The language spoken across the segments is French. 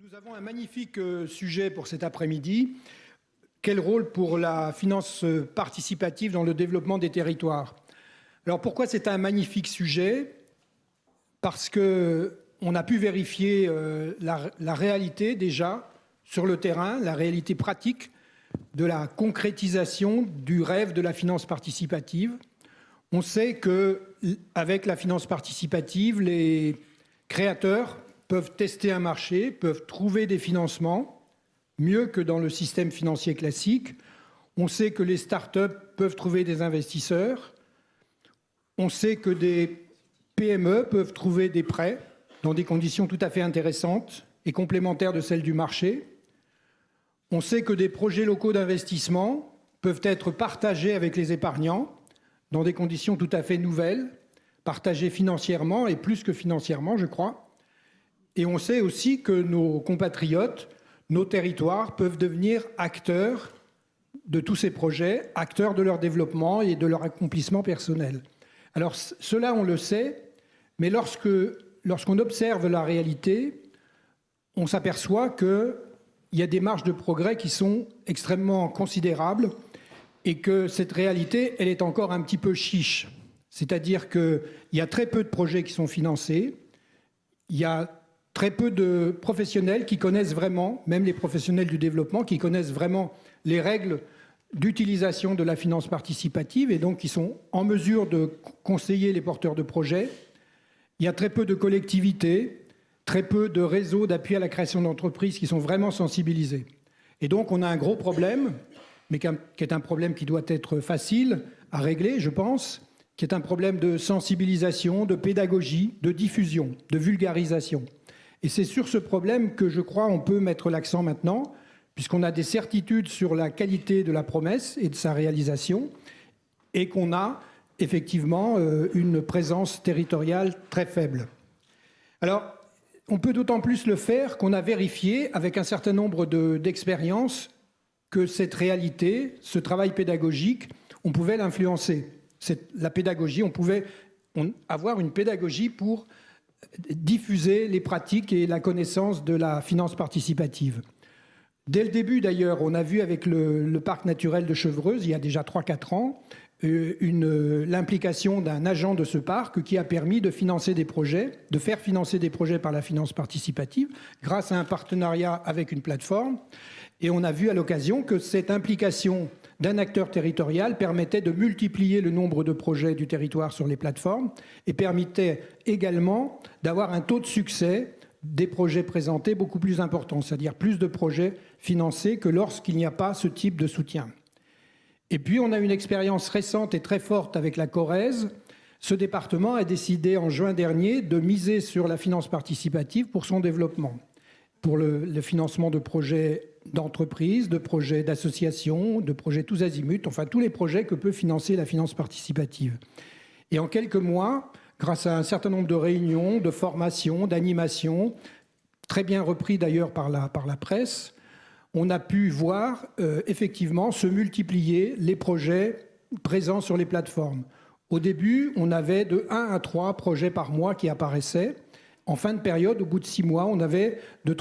Nous avons un magnifique sujet pour cet après-midi. Quel rôle pour la finance participative dans le développement des territoires? Alors pourquoi c'est un magnifique sujet? Parce qu'on a pu vérifier la réalité déjà sur le terrain, la réalité pratique de la concrétisation du rêve de la finance participative. On sait qu'avec la finance participative, les créateurs peuvent tester un marché, peuvent trouver des financements, mieux que dans le système financier classique. On sait que les startups peuvent trouver des investisseurs. On sait que des PME peuvent trouver des prêts dans des conditions tout à fait intéressantes et complémentaires de celles du marché. On sait que des projets locaux d'investissement peuvent être partagés avec les épargnants dans des conditions tout à fait nouvelles, partagés financièrement et plus que financièrement, je crois. Et on sait aussi que nos compatriotes, nos territoires peuvent devenir acteurs de tous ces projets, acteurs de leur développement et de leur accomplissement personnel. Alors cela, on le sait, mais lorsqu'on observe la réalité, on s'aperçoit qu'il y a des marges de progrès qui sont extrêmement considérables et que cette réalité, elle est encore un petit peu chiche. C'est-à-dire qu'il y a très peu de projets qui sont financés, il y a très peu de professionnels qui connaissent vraiment, même les professionnels du développement, qui connaissent vraiment les règles d'utilisation de la finance participative et donc qui sont en mesure de conseiller les porteurs de projets. Il y a très peu de collectivités, très peu de réseaux d'appui à la création d'entreprises qui sont vraiment sensibilisés. Et donc on a un gros problème, mais qui est un problème qui doit être facile à régler, je pense, qui est un problème de sensibilisation, de pédagogie, de diffusion, de vulgarisation. Et c'est sur ce problème que je crois on peut mettre l'accent maintenant, puisqu'on a des certitudes sur la qualité de la promesse et de sa réalisation, et qu'on a effectivement une présence territoriale très faible. Alors, on peut d'autant plus le faire qu'on a vérifié avec un certain nombre d'expériences que cette réalité, ce travail pédagogique, on pouvait l'influencer. La pédagogie, on pouvait avoir une pédagogie pour diffuser les pratiques et la connaissance de la finance participative. Dès le début, d'ailleurs, on a vu avec le parc naturel de Chevreuse, il y a déjà 3-4 ans, l'implication d'un agent de ce parc qui a permis de financer des projets, de faire financer des projets par la finance participative grâce à un partenariat avec une plateforme. Et on a vu à l'occasion que cette implication d'un acteur territorial permettait de multiplier le nombre de projets du territoire sur les plateformes et permettait également d'avoir un taux de succès des projets présentés beaucoup plus important, c'est-à-dire plus de projets financés que lorsqu'il n'y a pas ce type de soutien. Et puis on a une expérience récente et très forte avec la Corrèze. Ce département a décidé en juin dernier de miser sur la finance participative pour son développement, pour le financement de projets d'entreprises, de projets d'associations, de projets tous azimuts, enfin tous les projets que peut financer la finance participative. Et en quelques mois, grâce à un certain nombre de réunions, de formations, d'animations, très bien repris d'ailleurs par la presse, on a pu voir effectivement se multiplier les projets présents sur les plateformes. Au début, on avait de 1 à 3 projets par mois qui apparaissaient. En fin de période, au bout de 6 mois, on avait de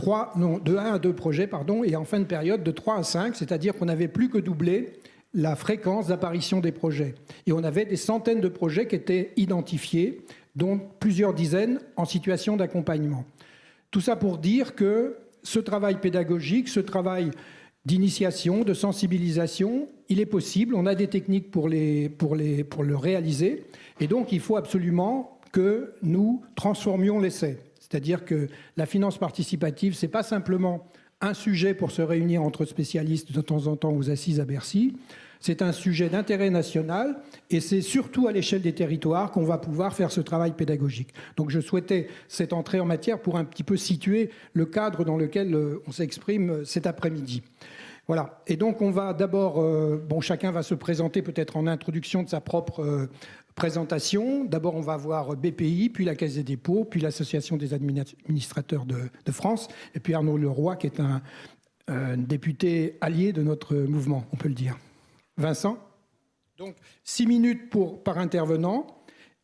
1 à 2 projets, et en fin de période, de 3 à 5, c'est-à-dire qu'on n'avait plus que doublé la fréquence d'apparition des projets. Et on avait des centaines de projets qui étaient identifiés, dont plusieurs dizaines en situation d'accompagnement. Tout ça pour dire que ce travail pédagogique, ce travail d'initiation, de sensibilisation, il est possible, on a des techniques pour le réaliser, et donc il faut absolument que nous transformions l'essai. C'est-à-dire que la finance participative, ce n'est pas simplement un sujet pour se réunir entre spécialistes de temps en temps aux assises à Bercy, c'est un sujet d'intérêt national et c'est surtout à l'échelle des territoires qu'on va pouvoir faire ce travail pédagogique. Donc je souhaitais cette entrée en matière pour un petit peu situer le cadre dans lequel on s'exprime cet après-midi. Voilà. Et donc on va d'abord, chacun va se présenter peut-être en introduction de sa propre présentation. D'abord, on va voir BPI, puis la Caisse des dépôts, puis l'Association des administrateurs de France, et puis Arnaud Leroy, qui est un député allié de notre mouvement, on peut le dire. Vincent? Donc, 6 minutes par intervenant,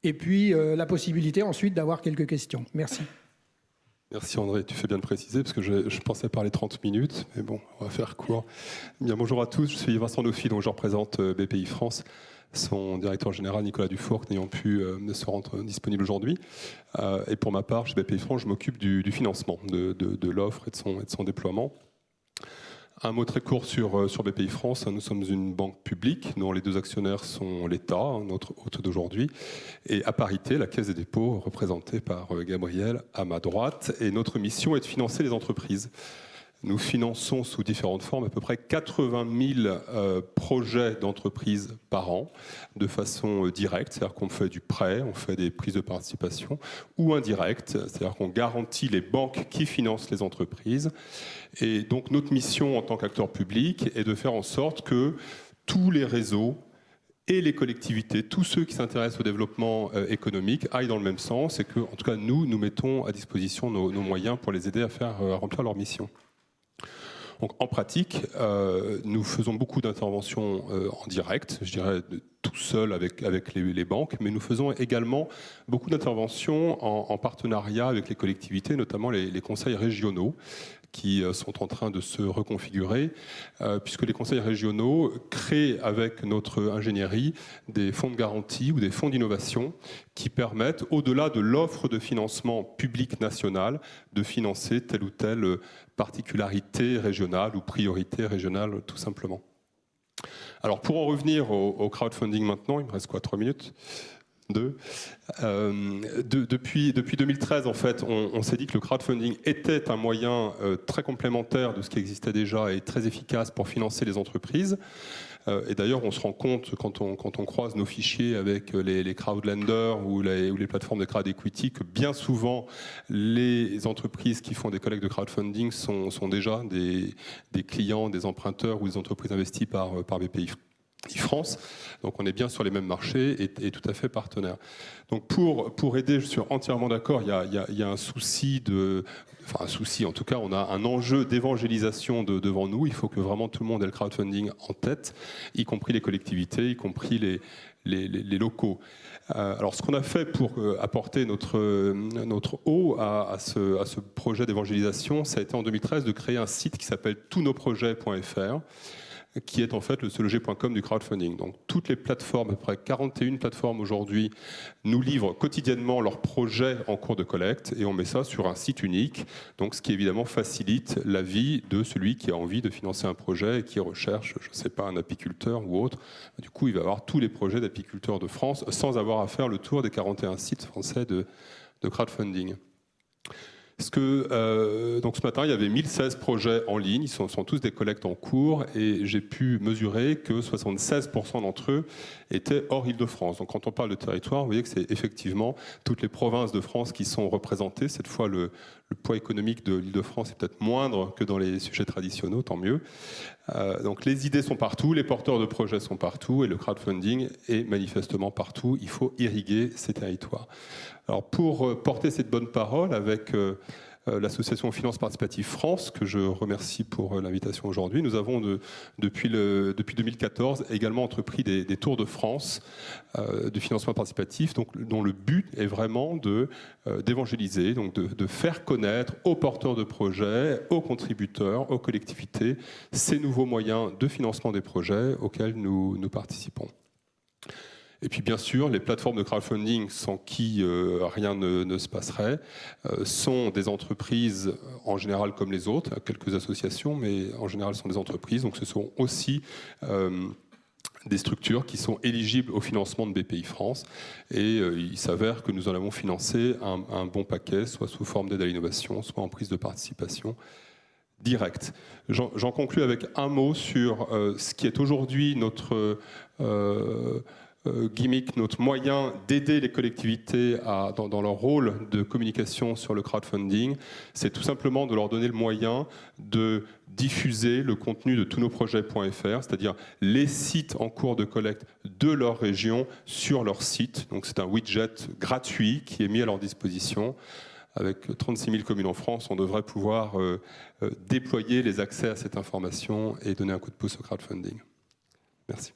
et puis la possibilité ensuite d'avoir quelques questions. Merci. Merci André, tu fais bien de préciser parce que je pensais parler 30 minutes, mais bon, on va faire court. Bien, bonjour à tous, je suis Vincent Noffi, donc je représente BPI France, son directeur général Nicolas Dufour n'ayant pu se rendre disponible aujourd'hui. Et pour ma part, chez BPI France, je m'occupe du financement de l'offre et de son déploiement. Un mot très court sur BPI France. Nous sommes une banque publique dont les deux actionnaires sont l'État, notre hôte d'aujourd'hui, et à parité, la Caisse des dépôts, représentée par Gabriel à ma droite. Et notre mission est de financer les entreprises. Nous finançons sous différentes formes à peu près 80 000 projets d'entreprises par an de façon directe, c'est-à-dire qu'on fait du prêt, on fait des prises de participation, ou indirecte, c'est-à-dire qu'on garantit les banques qui financent les entreprises. Et donc notre mission en tant qu'acteur public est de faire en sorte que tous les réseaux et les collectivités, tous ceux qui s'intéressent au développement économique aillent dans le même sens et que, en tout cas, nous mettons à disposition nos moyens pour les aider à remplir leur mission. Donc, en pratique, nous faisons beaucoup d'interventions en direct, je dirais tout seul avec les banques, mais nous faisons également beaucoup d'interventions en partenariat avec les collectivités, notamment les conseils régionaux, qui sont en train de se reconfigurer, puisque les conseils régionaux créent avec notre ingénierie des fonds de garantie ou des fonds d'innovation qui permettent, au-delà de l'offre de financement public national, de financer telle ou telle particularité régionale ou priorité régionale, tout simplement. Alors, pour en revenir au crowdfunding maintenant, il me reste quoi, 3 minutes ? Depuis 2013, en fait, on s'est dit que le crowdfunding était un moyen très complémentaire de ce qui existait déjà et très efficace pour financer les entreprises. Et d'ailleurs, on se rend compte quand on croise nos fichiers avec les crowdlenders ou les plateformes de crowd equity que bien souvent, les entreprises qui font des collectes de crowdfunding sont déjà des clients, des emprunteurs ou des entreprises investies par BPI France, donc on est bien sur les mêmes marchés et tout à fait partenaires. Donc pour aider, je suis entièrement d'accord, il y a un souci en tout cas on a un enjeu d'évangélisation devant nous, il faut que vraiment tout le monde ait le crowdfunding en tête, y compris les collectivités, y compris les locaux. Alors ce qu'on a fait pour apporter notre eau à ce projet d'évangélisation, ça a été en 2013 de créer un site qui s'appelle tousnosprojets.fr, qui est en fait le seloger.com du crowdfunding. Donc toutes les plateformes, à peu près 41 plateformes aujourd'hui, nous livrent quotidiennement leurs projets en cours de collecte et on met ça sur un site unique, donc ce qui évidemment facilite la vie de celui qui a envie de financer un projet et qui recherche, je ne sais pas, un apiculteur ou autre. Du coup, il va avoir tous les projets d'apiculteurs de France sans avoir à faire le tour des 41 sites français de crowdfunding. Donc ce matin, il y avait 1016 projets en ligne, ils sont tous des collectes en cours et j'ai pu mesurer que 76% d'entre eux étaient hors Île-de-France. Donc quand on parle de territoire, vous voyez que c'est effectivement toutes les provinces de France qui sont représentées. Cette fois, le poids économique de l'Île-de-France est peut-être moindre que dans les sujets traditionnels, tant mieux. Donc les idées sont partout, les porteurs de projets sont partout et le crowdfunding est manifestement partout. Il faut irriguer ces territoires. Alors pour porter cette bonne parole avec l'association Finance Participative France, que je remercie pour l'invitation aujourd'hui, nous avons depuis 2014 également entrepris des tours de France de financement participatif, dont le but est vraiment d'évangéliser, donc de faire connaître aux porteurs de projets, aux contributeurs, aux collectivités, ces nouveaux moyens de financement des projets auxquels nous participons. Et puis bien sûr, les plateformes de crowdfunding sans qui rien ne se passerait sont des entreprises en général comme les autres, quelques associations, mais en général sont des entreprises. Donc ce sont aussi des structures qui sont éligibles au financement de BPI France. Et il s'avère que nous en avons financé un bon paquet, soit sous forme d'aide à l'innovation, soit en prise de participation directe. J'en conclus avec un mot sur ce qui est aujourd'hui notre gimmick, notre moyen d'aider les collectivités dans leur rôle de communication sur le crowdfunding, c'est tout simplement de leur donner le moyen de diffuser le contenu de tousnosprojets.fr, c'est-à-dire les sites en cours de collecte de leur région sur leur site. Donc c'est un widget gratuit qui est mis à leur disposition. Avec 36 000 communes en France, on devrait pouvoir déployer les accès à cette information et donner un coup de pouce au crowdfunding. Merci.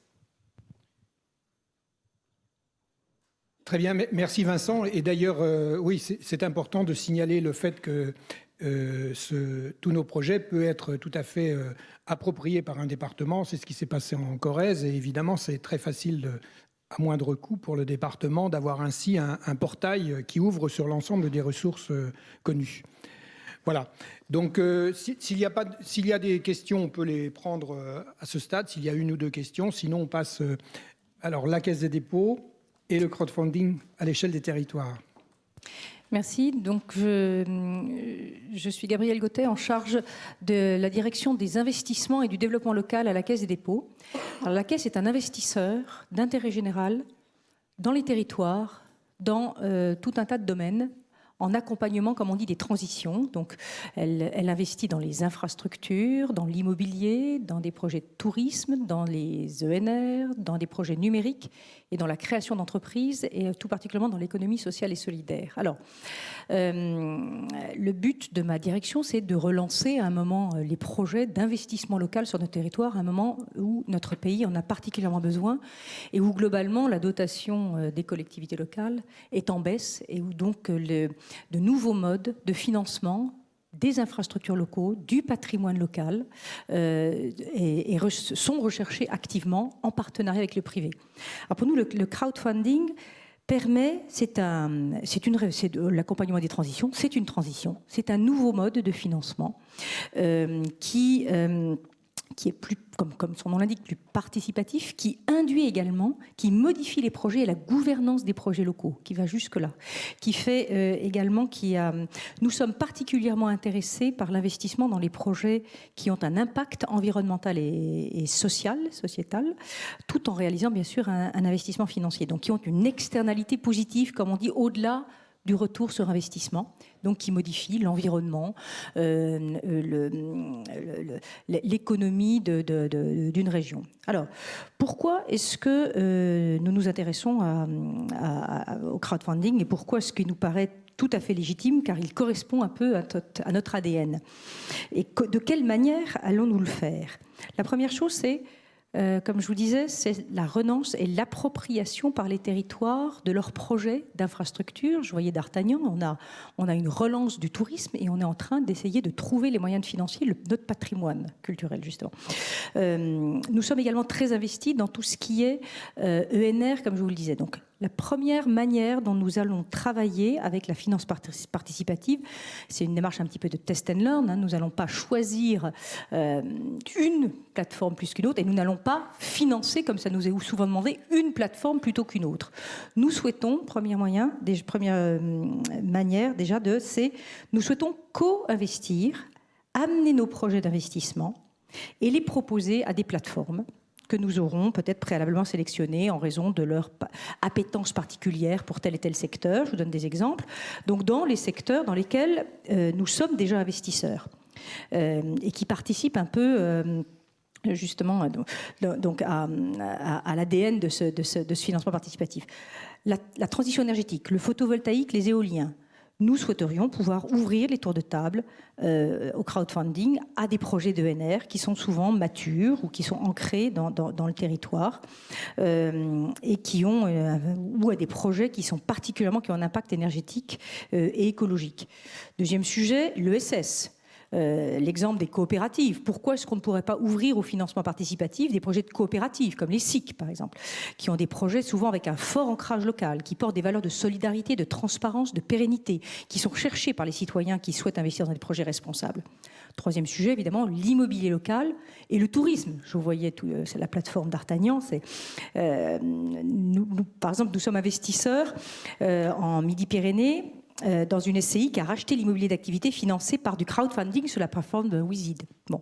Très bien, merci Vincent. Et d'ailleurs, oui, c'est important de signaler le fait que tous nos projets peuvent être tout à fait appropriés par un département. C'est ce qui s'est passé en Corrèze. Et évidemment, c'est très facile, à moindre coût pour le département, d'avoir ainsi un portail qui ouvre sur l'ensemble des ressources connues. Voilà. Donc, s'il y a des questions, on peut les prendre à ce stade, s'il y a une ou deux questions. Sinon, on passe alors la Caisse des dépôts et le crowdfunding à l'échelle des territoires. Merci. Donc, je suis Gabrielle Gauthier, en charge de la direction des investissements et du développement local à la Caisse des dépôts. Alors, la Caisse est un investisseur d'intérêt général dans les territoires, dans tout un tas de domaines, en accompagnement, comme on dit, des transitions. Donc, elle investit dans les infrastructures, dans l'immobilier, dans des projets de tourisme, dans les ENR, dans des projets numériques et dans la création d'entreprises, et tout particulièrement dans l'économie sociale et solidaire. Alors, le but de ma direction, c'est de relancer à un moment les projets d'investissement local sur notre territoire, à un moment où notre pays en a particulièrement besoin et où globalement la dotation des collectivités locales est en baisse et où donc de nouveaux modes de financement des infrastructures locaux, du patrimoine local sont recherchés activement en partenariat avec le privé. Alors pour nous, le crowdfunding permet, c'est l'accompagnement des transitions, c'est une transition, c'est un nouveau mode de financement qui est plus, comme son nom l'indique, plus participatif, qui induit également, qui modifie les projets et la gouvernance des projets locaux, qui va jusque-là, qui fait également nous sommes particulièrement intéressés par l'investissement dans les projets qui ont un impact environnemental et sociétal, tout en réalisant bien sûr un investissement financier, donc qui ont une externalité positive, comme on dit, au-delà du retour sur investissement, donc qui modifie l'environnement, l'économie d'une région. Alors, pourquoi est-ce que nous nous intéressons au crowdfunding et pourquoi est-ce qu'il nous paraît tout à fait légitime, car il correspond un peu à notre ADN. Et de quelle manière allons-nous le faire? La première chose, c'est comme je vous disais, c'est la renonce et l'appropriation par les territoires de leurs projets d'infrastructure. Je voyais d'Artagnan, on a une relance du tourisme et on est en train d'essayer de trouver les moyens de financer notre patrimoine culturel, justement. Nous sommes également très investis dans tout ce qui est ENR, comme je vous le disais. Donc, la première manière dont nous allons travailler avec la finance participative, c'est une démarche un petit peu de test and learn. Nous n'allons pas choisir une plateforme plus qu'une autre et nous n'allons pas financer, comme ça nous est souvent demandé, une plateforme plutôt qu'une autre. Nous souhaitons, première manière déjà, nous souhaitons co-investir, amener nos projets d'investissement et les proposer à des plateformes que nous aurons peut-être préalablement sélectionnés en raison de leur appétence particulière pour tel et tel secteur. Je vous donne des exemples. Donc, dans les secteurs dans lesquels nous sommes déjà investisseurs et qui participent un peu justement donc à l'ADN de ce financement participatif. La transition énergétique, le photovoltaïque, les éoliens. Nous souhaiterions pouvoir ouvrir les tours de table au crowdfunding à des projets d'ENR qui sont souvent matures ou qui sont ancrés dans le territoire et qui ont ou à des projets qui ont un impact énergétique et écologique. Deuxième sujet, l'ESS. L'exemple des coopératives. Pourquoi est-ce qu'on ne pourrait pas ouvrir au financement participatif des projets de coopératives, comme les SIC par exemple, qui ont des projets souvent avec un fort ancrage local, qui portent des valeurs de solidarité, de transparence, de pérennité, qui sont recherchés par les citoyens qui souhaitent investir dans des projets responsables. Troisième sujet, évidemment, l'immobilier local et le tourisme. Je vous voyais, c'est la plateforme d'Artagnan. Par exemple, nous sommes investisseurs en Midi-Pyrénées, dans une SCI qui a racheté l'immobilier d'activité financé par du crowdfunding sur la plateforme de Wizid. Bon.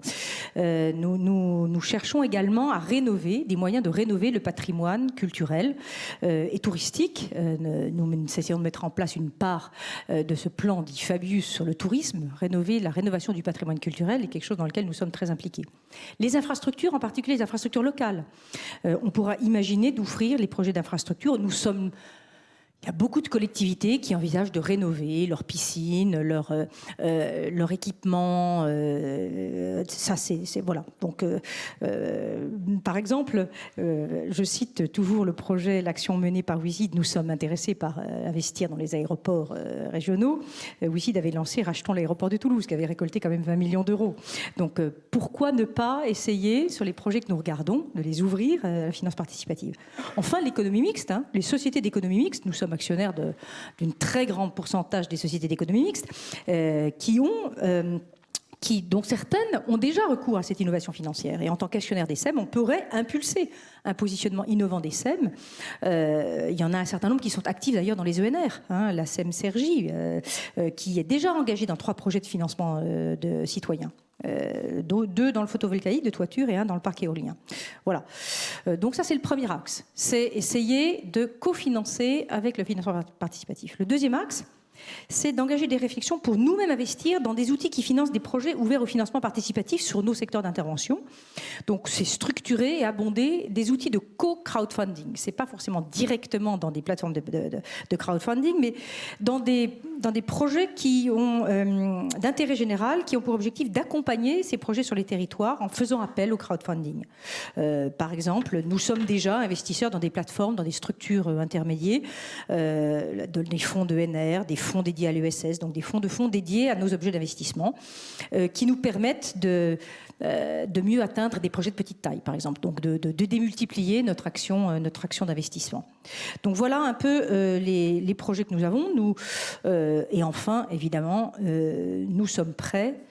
Nous cherchons également à rénover, des moyens de rénover le patrimoine culturel et touristique. Nous essayons de mettre en place une part de ce plan dit Fabius sur le tourisme. La rénovation du patrimoine culturel est quelque chose dans lequel nous sommes très impliqués. Les infrastructures, en particulier les infrastructures locales. On pourra imaginer d'offrir les projets d'infrastructures. Il y a beaucoup de collectivités qui envisagent de rénover leur piscine, leur équipement. Ça, voilà. Donc, par exemple, je cite toujours le projet, l'action menée par WISID. Nous sommes intéressés par investir dans les aéroports régionaux. WISID avait lancé Rachetons l'aéroport de Toulouse, qui avait récolté quand même 20 millions d'euros. Donc, pourquoi ne pas essayer, sur les projets que nous regardons, de les ouvrir à la finance participative? Enfin, l'économie mixte, les sociétés d'économie mixte, nous sommes actionnaires d'une très grande pourcentage des sociétés d'économie mixte dont certaines ont déjà recours à cette innovation financière. Et en tant qu'actionnaire des SEM, on pourrait impulser un positionnement innovant des SEM. Il y en a un certain nombre qui sont actifs d'ailleurs dans les ENR. La SEM Cergy, qui est déjà engagée dans 3 projets de financement de citoyens. 2 dans le photovoltaïque de toiture et 1 dans le parc éolien. Voilà. Donc ça, c'est le premier axe. C'est essayer de cofinancer avec le financement participatif. Le deuxième axe, c'est d'engager des réflexions pour nous-mêmes investir dans des outils qui financent des projets ouverts au financement participatif sur nos secteurs d'intervention. Donc, c'est structurer et abonder des outils de co-crowdfunding. Ce n'est pas forcément directement dans des plateformes de crowdfunding, mais dans des projets qui ont d'intérêt général, qui ont pour objectif d'accompagner ces projets sur les territoires en faisant appel au crowdfunding. Par exemple, nous sommes déjà investisseurs dans des plateformes, dans des structures intermédiaires, des fonds de NR, des fonds dédiés à l'ESS, donc des fonds dédiés à nos objets d'investissement, qui nous permettent de mieux atteindre des projets de petite taille, par exemple, donc de démultiplier notre action d'investissement. Donc voilà un peu les projets que nous avons. Et enfin, évidemment, nous sommes prêts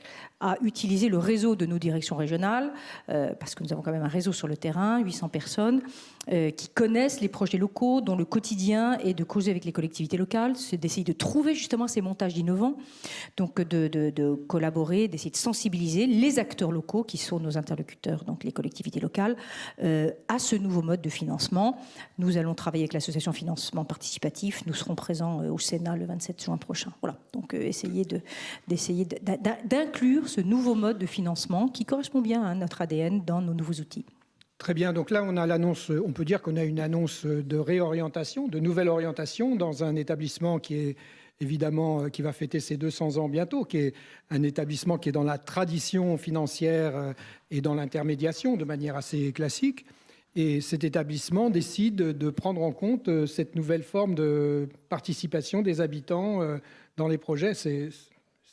à utiliser le réseau de nos directions régionales, parce que nous avons quand même un réseau sur le terrain, 800 personnes, qui connaissent les projets locaux, dont le quotidien est de causer avec les collectivités locales, c'est d'essayer de trouver justement ces montages innovants, donc de collaborer, d'essayer de sensibiliser les acteurs locaux, qui sont nos interlocuteurs, donc les collectivités locales, à ce nouveau mode de financement. Nous allons travailler avec l'association Financement Participatif, nous serons présents au Sénat le 27 juin prochain. Voilà, donc essayer d'inclure ce nouveau mode de financement qui correspond bien à notre ADN dans nos nouveaux outils. Très bien, donc là on a l'annonce, on peut dire qu'on a une annonce de réorientation, de nouvelle orientation dans un établissement qui est évidemment, qui va fêter ses 200 ans bientôt, qui est un établissement qui est dans la tradition financière et dans l'intermédiation de manière assez classique. Et cet établissement décide de prendre en compte cette nouvelle forme de participation des habitants dans les projets.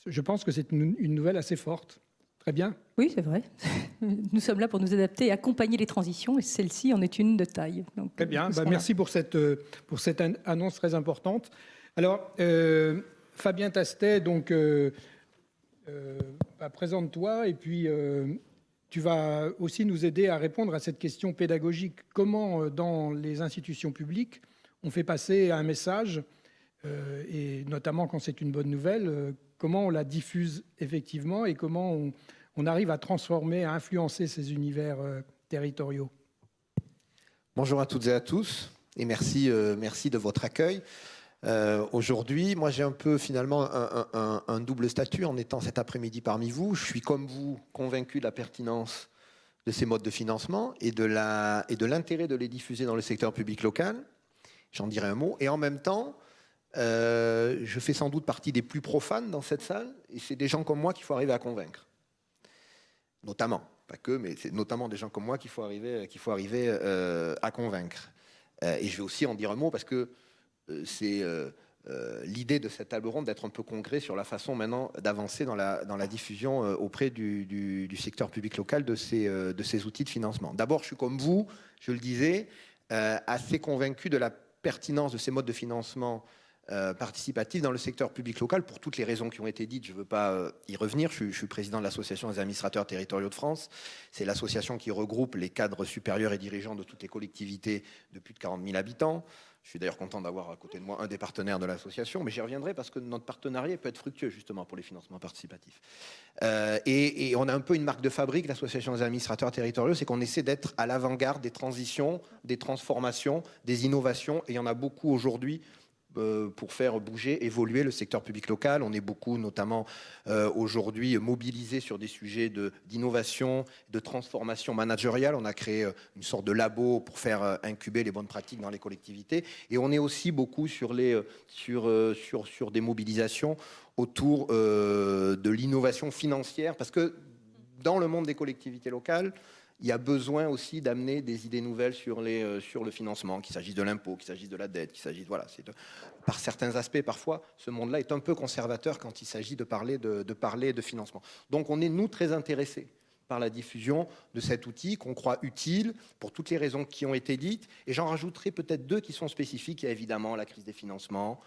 Je pense que c'est une nouvelle assez forte. Très bien. Oui, c'est vrai. Nous sommes là pour nous adapter et accompagner les transitions, et celle-ci en est une de taille. Donc, très bien. Merci pour cette annonce très importante. Alors, Fabien Tastet, donc, présente-toi, et puis tu vas aussi nous aider à répondre à cette question pédagogique. Comment, dans les institutions publiques, on fait passer un message, et notamment quand c'est une bonne nouvelle, comment on la diffuse effectivement et comment on arrive à transformer, à influencer ces univers territoriaux. Bonjour à toutes et à tous, et merci de votre accueil. Aujourd'hui, moi j'ai un peu finalement un double statut en étant cet après-midi parmi vous. Je suis comme vous convaincu de la pertinence de ces modes de financement et de l'intérêt de les diffuser dans le secteur public local. J'en dirai un mot. Et en même temps, je fais sans doute partie des plus profanes dans cette salle, et c'est des gens comme moi qu'il faut arriver à convaincre. Notamment, pas que, mais c'est notamment des gens comme moi qu'il faut arriver à convaincre. Et je vais aussi en dire un mot parce que c'est l'idée de cette table ronde d'être un peu concret sur la façon maintenant d'avancer dans la diffusion auprès du secteur public local de ces outils de financement. D'abord, je suis comme vous, je le disais, assez convaincu de la pertinence de ces modes de financement participatif dans le secteur public local pour toutes les raisons qui ont été dites. Je ne veux pas y revenir. Je suis président de l'Association des administrateurs territoriaux de France. C'est l'association qui regroupe les cadres supérieurs et dirigeants de toutes les collectivités de plus de 40 000 habitants. Je suis d'ailleurs content d'avoir à côté de moi un des partenaires de l'association, mais j'y reviendrai parce que notre partenariat peut être fructueux justement pour les financements participatifs. Et on a un peu une marque de fabrique, l'association des administrateurs territoriaux, c'est qu'on essaie d'être à l'avant-garde des transitions, des transformations, des innovations, et il y en a beaucoup aujourd'hui, pour faire bouger, évoluer le secteur public local. On est beaucoup, notamment aujourd'hui, mobilisés sur des sujets d'innovation, de transformation managériale. On a créé une sorte de labo pour faire incuber les bonnes pratiques dans les collectivités. Et on est aussi beaucoup sur des mobilisations autour de l'innovation financière, parce que dans le monde des collectivités locales, il y a besoin aussi d'amener des idées nouvelles sur le financement, qu'il s'agisse de l'impôt, qu'il s'agisse de la dette, qu'il s'agisse par certains aspects, parfois, ce monde-là est un peu conservateur quand il s'agit de parler de financement. Donc on est, nous, très intéressés par la diffusion de cet outil qu'on croit utile pour toutes les raisons qui ont été dites. Et j'en rajouterai peut-être 2 qui sont spécifiques. Il y a évidemment la crise des financements.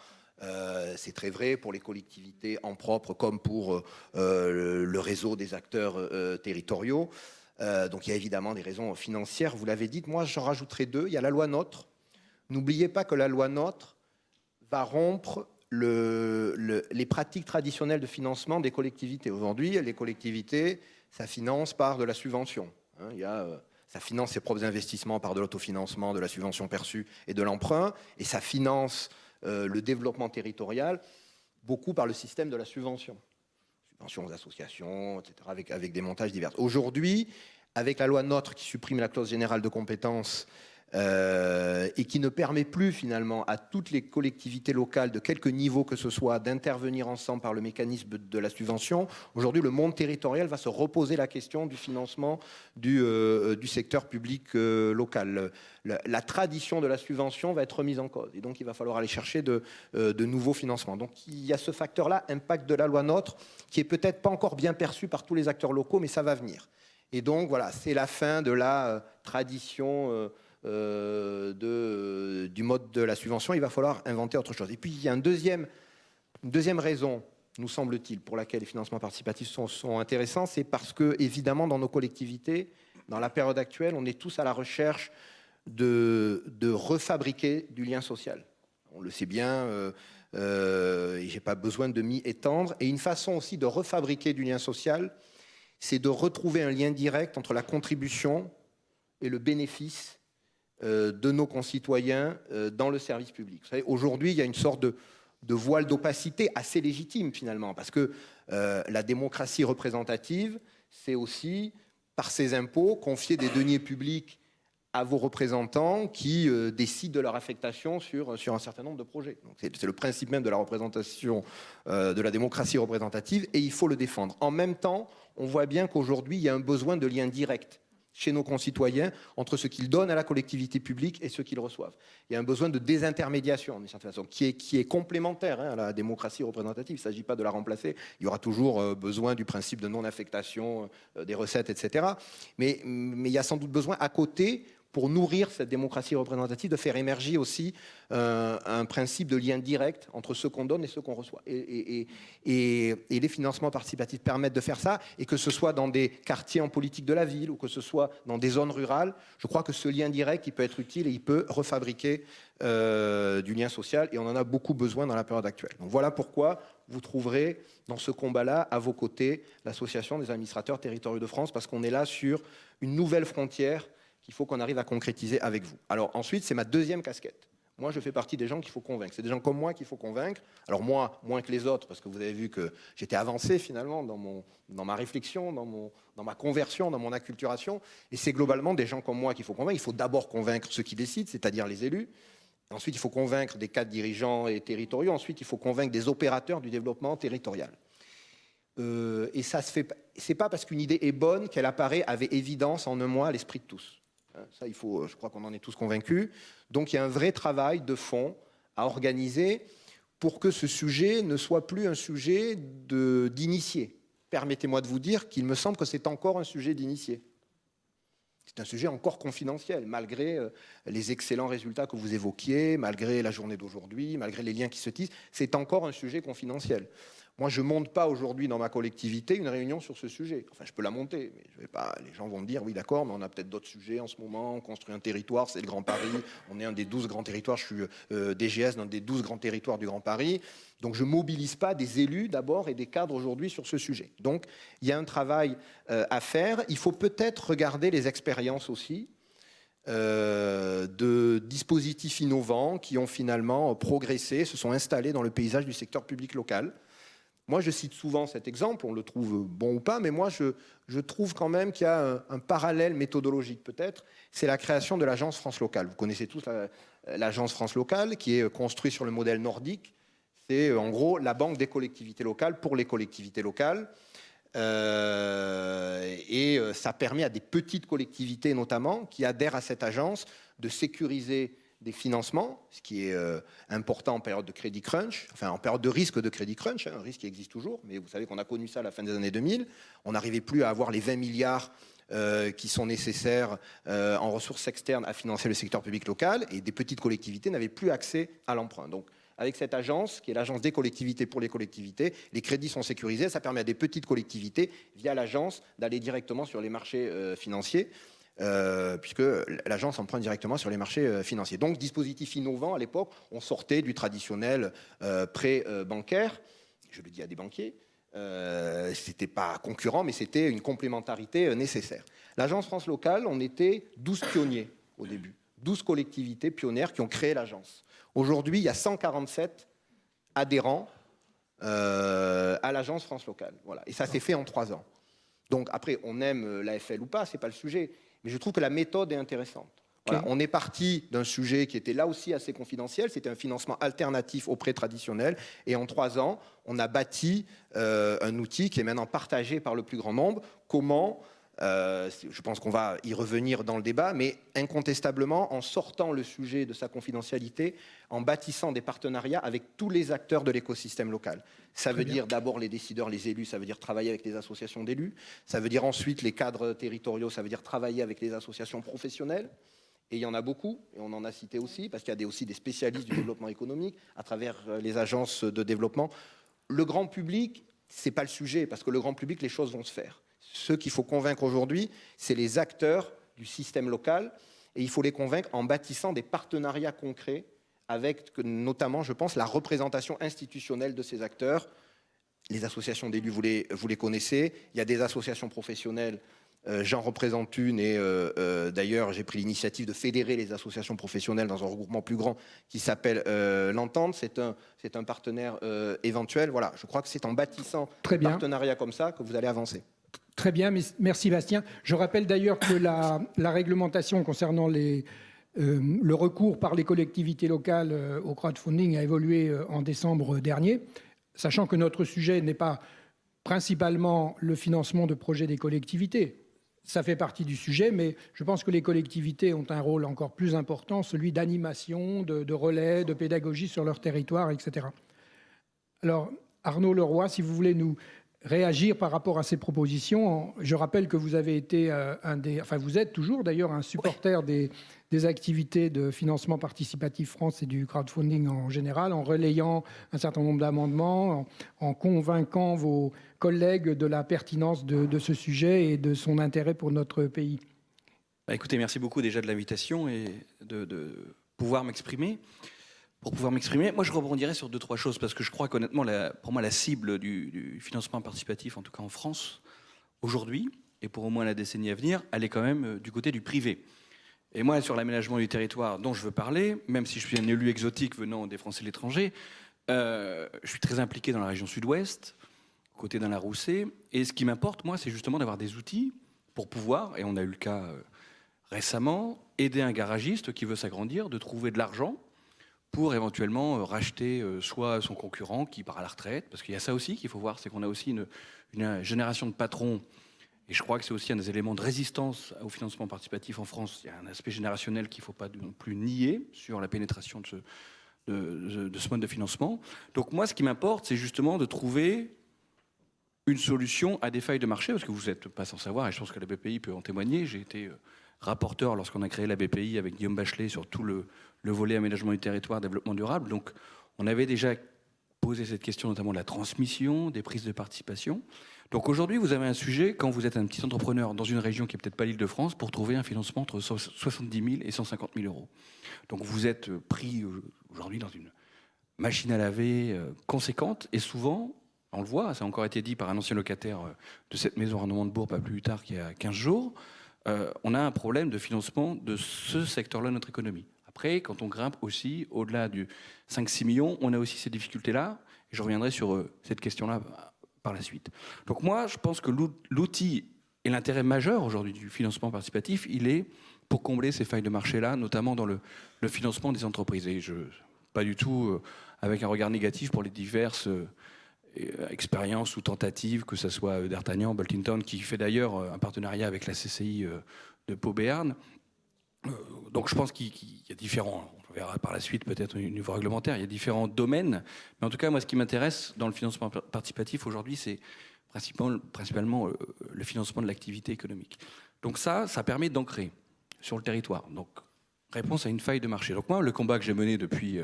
C'est très vrai pour les collectivités en propre comme pour le réseau des acteurs territoriaux. Donc il y a évidemment des raisons financières, vous l'avez dit. Moi, j'en rajouterai 2. Il y a la loi NOTRe. N'oubliez pas que la loi NOTRe va rompre les pratiques traditionnelles de financement des collectivités. Aujourd'hui, les collectivités, ça finance par de la subvention. Ça finance ses propres investissements par de l'autofinancement, de la subvention perçue et de l'emprunt. Et ça finance le développement territorial beaucoup par le système de la subvention. Subventions aux associations, etc., avec des montages divers. Aujourd'hui, avec la loi NOTRe qui supprime la clause générale de compétence et qui ne permet plus finalement à toutes les collectivités locales de quelque niveau que ce soit d'intervenir ensemble par le mécanisme de la subvention, aujourd'hui le monde territorial va se reposer la question du financement du secteur public local. La tradition de la subvention va être remise en cause et donc il va falloir aller chercher de nouveaux financements. Donc il y a ce facteur-là, impact de la loi NOTRe, qui est peut-être pas encore bien perçu par tous les acteurs locaux, mais ça va venir. Et donc voilà, c'est la fin de la tradition du mode de la subvention. Il va falloir inventer autre chose. Et puis il y a une deuxième raison, nous semble-t-il, pour laquelle les financements participatifs sont intéressants, c'est parce que évidemment dans nos collectivités, dans la période actuelle, on est tous à la recherche de refabriquer du lien social. On le sait bien, et j'ai pas besoin de m'y étendre. Et une façon aussi de refabriquer du lien social, c'est de retrouver un lien direct entre la contribution et le bénéfice de nos concitoyens dans le service public. Vous savez, aujourd'hui, il y a une sorte de voile d'opacité assez légitime finalement, parce que la démocratie représentative, c'est aussi, par ses impôts, confier des deniers publics à vos représentants qui décident de leur affectation sur un certain nombre de projets. Donc c'est le principe même de la représentation, de la démocratie représentative, et il faut le défendre. En même temps, on voit bien qu'aujourd'hui, il y a un besoin de lien direct chez nos concitoyens entre ce qu'ils donnent à la collectivité publique et ce qu'ils reçoivent. Il y a un besoin de désintermédiation, d'une certaine façon, qui est complémentaire à la démocratie représentative. Il ne s'agit pas de la remplacer. Il y aura toujours besoin du principe de non-affectation des recettes, etc. Mais il y a sans doute besoin, à côté, pour nourrir cette démocratie représentative, de faire émerger aussi un principe de lien direct entre ce qu'on donne et ce qu'on reçoit. Et les financements participatifs permettent de faire ça, et que ce soit dans des quartiers en politique de la ville ou que ce soit dans des zones rurales, je crois que ce lien direct, il peut être utile et il peut refabriquer du lien social, et on en a beaucoup besoin dans la période actuelle. Donc voilà pourquoi vous trouverez dans ce combat-là, à vos côtés, l'Association des administrateurs territoriaux de France, parce qu'on est là sur une nouvelle frontière qu'il faut qu'on arrive à concrétiser avec vous. Alors ensuite, c'est ma deuxième casquette. Moi, je fais partie des gens qu'il faut convaincre. C'est des gens comme moi qu'il faut convaincre. Alors moi, moins que les autres, parce que vous avez vu que j'étais avancé finalement dans ma réflexion, dans ma conversion, dans mon acculturation. Et c'est globalement des gens comme moi qu'il faut convaincre. Il faut d'abord convaincre ceux qui décident, c'est-à-dire les élus. Ensuite, il faut convaincre des cadres dirigeants et territoriaux. Ensuite, il faut convaincre des opérateurs du développement territorial. Et ça se fait. C'est pas parce qu'une idée est bonne qu'elle apparaît avec évidence en un mois à l'esprit de tous. Ça, je crois qu'on en est tous convaincus. Donc, il y a un vrai travail de fond à organiser pour que ce sujet ne soit plus un sujet d'initié. Permettez-moi de vous dire qu'il me semble que c'est encore un sujet d'initié. C'est un sujet encore confidentiel, malgré les excellents résultats que vous évoquiez, malgré la journée d'aujourd'hui, malgré les liens qui se tissent. C'est encore un sujet confidentiel. Moi, je ne monte pas aujourd'hui dans ma collectivité une réunion sur ce sujet. Enfin, je peux la monter, mais je vais pas. Les gens vont me dire, oui, d'accord, mais on a peut-être d'autres sujets en ce moment. On construit un territoire, c'est le Grand Paris. On est un des 12 grands territoires. Je suis DGS d'un des 12 grands territoires du Grand Paris. Donc, je ne mobilise pas des élus d'abord et des cadres aujourd'hui sur ce sujet. Donc, il y a un travail à faire. Il faut peut-être regarder les expériences aussi. de dispositifs innovants qui ont finalement progressé, se sont installés dans le paysage du secteur public local. Moi, je cite souvent cet exemple, on le trouve bon ou pas, mais moi, je trouve quand même qu'il y a un parallèle méthodologique peut-être, c'est la création de l'Agence France Locale. Vous connaissez tous l'Agence France Locale, qui est construite sur le modèle nordique. C'est en gros la banque des collectivités locales pour les collectivités locales. Et ça permet à des petites collectivités notamment, qui adhèrent à cette agence, de sécuriser des financements, ce qui est important en période de crédit crunch, enfin en période de risque de crédit crunch, un risque qui existe toujours, mais vous savez qu'on a connu ça à la fin des années 2000, on n'arrivait plus à avoir les 20 milliards qui sont nécessaires en ressources externes à financer le secteur public local, et des petites collectivités n'avaient plus accès à l'emprunt. Donc avec cette agence, qui est l'agence des collectivités pour les collectivités, les crédits sont sécurisés, ça permet à des petites collectivités, via l'agence, d'aller directement sur les marchés financiers, puisque l'agence emprunte directement sur les marchés financiers. Donc, dispositif innovant, à l'époque, on sortait du traditionnel prêt bancaire, je le dis à des banquiers, c'était pas concurrent, mais c'était une complémentarité nécessaire. L'Agence France Locale, on était 12 pionniers au début, 12 collectivités pionnières qui ont créé l'agence. Aujourd'hui, il y a 147 adhérents à l'Agence France Locale. Voilà. Et ça s'est fait en 3 ans. Donc après, on aime l'AFL ou pas, c'est pas le sujet. Mais je trouve que la méthode est intéressante. Voilà, on est parti d'un sujet qui était là aussi assez confidentiel, c'était un financement alternatif au prêt traditionnel, et en 3 ans, on a bâti un outil qui est maintenant partagé par le plus grand nombre. Comment je pense qu'on va y revenir dans le débat, mais incontestablement, en sortant le sujet de sa confidentialité, en bâtissant des partenariats avec tous les acteurs de l'écosystème local. Ça veut dire d'abord les décideurs, les élus, ça veut dire travailler avec les associations d'élus, ça veut dire ensuite les cadres territoriaux, ça veut dire travailler avec les associations professionnelles, et il y en a beaucoup, et on en a cité aussi, parce qu'il y a aussi des spécialistes du développement économique à travers les agences de développement. Le grand public, c'est pas le sujet, parce que le grand public, les choses vont se faire. Ceux qu'il faut convaincre aujourd'hui, c'est les acteurs du système local, et il faut les convaincre en bâtissant des partenariats concrets avec notamment, je pense, la représentation institutionnelle de ces acteurs. Les associations d'élus, vous les connaissez. Il y a des associations professionnelles, j'en représente une, et d'ailleurs j'ai pris l'initiative de fédérer les associations professionnelles dans un regroupement plus grand qui s'appelle l'Entente. C'est un partenaire éventuel. Voilà, je crois que c'est en bâtissant des partenariats comme ça que vous allez avancer. Très bien, merci Bastien. Je rappelle d'ailleurs que la réglementation concernant le recours par les collectivités locales au crowdfunding a évolué en décembre dernier, sachant que notre sujet n'est pas principalement le financement de projets des collectivités. Ça fait partie du sujet, mais je pense que les collectivités ont un rôle encore plus important, celui d'animation, de relais, de pédagogie sur leur territoire, etc. Alors, Arnaud Leroy, si vous voulez nous réagir par rapport à ces propositions. Je rappelle que vous avez été vous êtes toujours d'ailleurs un supporter des activités de financement participatif France et du crowdfunding en général, en relayant un certain nombre d'amendements, en convainquant vos collègues de la pertinence de ce sujet et de son intérêt pour notre pays. Écoutez, merci beaucoup déjà de l'invitation et de pouvoir m'exprimer. Pour pouvoir m'exprimer, moi je rebondirais sur 2-3 choses, parce que je crois qu'honnêtement, pour moi, la cible du financement participatif, en tout cas en France, aujourd'hui, et pour au moins la décennie à venir, elle est quand même du côté du privé. Et moi, sur l'aménagement du territoire dont je veux parler, même si je suis un élu exotique venant des Français de l'étranger, je suis très impliqué dans la région sud-ouest, côté d'Alain Rousset, et ce qui m'importe, moi, c'est justement d'avoir des outils pour pouvoir, et on a eu le cas récemment, aider un garagiste qui veut s'agrandir, de trouver de l'argent pour éventuellement racheter soit son concurrent qui part à la retraite, parce qu'il y a ça aussi qu'il faut voir, c'est qu'on a aussi une génération de patrons, et je crois que c'est aussi un des éléments de résistance au financement participatif en France. Il y a un aspect générationnel qu'il ne faut pas non plus nier sur la pénétration de ce mode de financement. Donc moi, ce qui m'importe, c'est justement de trouver une solution à des failles de marché, parce que vous n'êtes pas sans savoir, et je pense que la BPI peut en témoigner. J'ai été rapporteur lorsqu'on a créé la BPI avec Guillaume Bachelet sur tout le volet aménagement du territoire, développement durable. Donc, on avait déjà posé cette question, notamment de la transmission, des prises de participation. Donc, aujourd'hui, vous avez un sujet, quand vous êtes un petit entrepreneur dans une région qui n'est peut-être pas l'Île-de-France, pour trouver un financement entre 70 000 et 150 000 euros. Donc, vous êtes pris aujourd'hui dans une machine à laver conséquente, et souvent, on le voit, ça a encore été dit par un ancien locataire de cette maison Arnaud Montebourg, pas plus tard qu'il y a 15 jours, on a un problème de financement de ce secteur-là de notre économie. Après, quand on grimpe aussi au-delà du 5-6 millions, on a aussi ces difficultés-là. Et je reviendrai sur cette question-là par la suite. Donc moi, je pense que l'outil et l'intérêt majeur aujourd'hui du financement participatif, il est pour combler ces failles de marché-là, notamment dans le financement des entreprises. Et pas du tout avec un regard négatif pour les diverses expériences ou tentatives, que ce soit d'Artagnan, Boltington, qui fait d'ailleurs un partenariat avec la CCI de Pau-Béarn. Donc je pense qu'il y a différents, on verra par la suite peut-être au niveau réglementaire, il y a différents domaines. Mais en tout cas, moi, ce qui m'intéresse dans le financement participatif aujourd'hui, c'est principalement le financement de l'activité économique. Donc ça permet d'ancrer sur le territoire. Donc réponse à une faille de marché. Donc moi, le combat que j'ai mené depuis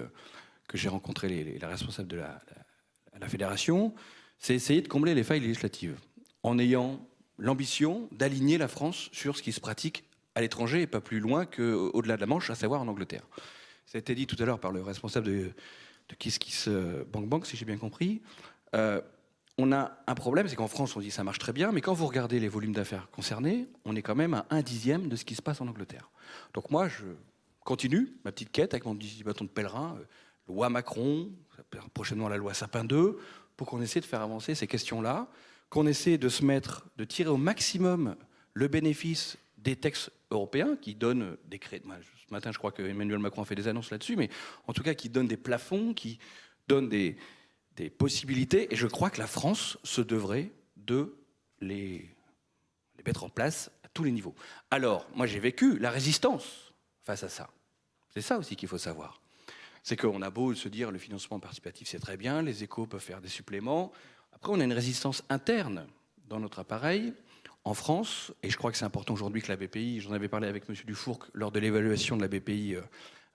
que j'ai rencontré les responsables de la fédération, c'est essayer de combler les failles législatives en ayant l'ambition d'aligner la France sur ce qui se pratique à l'étranger et pas plus loin qu'au-delà de la Manche, à savoir en Angleterre. Ça a été dit tout à l'heure par le responsable de Kiss Bank, si j'ai bien compris. On a un problème, c'est qu'en France, on dit ça marche très bien, mais quand vous regardez les volumes d'affaires concernés, on est quand même à 1/10 de ce qui se passe en Angleterre. Donc moi, je continue ma petite quête avec mon petit bâton de pèlerin, loi Macron, prochainement la loi Sapin 2, pour qu'on essaie de faire avancer ces questions-là, qu'on essaie de tirer au maximum le bénéfice des textes européens qui donnent des crédits. Ce matin, je crois que Emmanuel Macron a fait des annonces là-dessus, mais en tout cas qui donnent des plafonds, qui donnent des possibilités. Et je crois que la France se devrait de les mettre en place à tous les niveaux. Alors, moi, j'ai vécu la résistance face à ça. C'est ça aussi qu'il faut savoir. C'est qu'on a beau se dire le financement participatif, c'est très bien, les échos peuvent faire des suppléments. Après, on a une résistance interne dans notre appareil, en France, et je crois que c'est important aujourd'hui que la BPI, j'en avais parlé avec M. Dufourc lors de l'évaluation de la BPI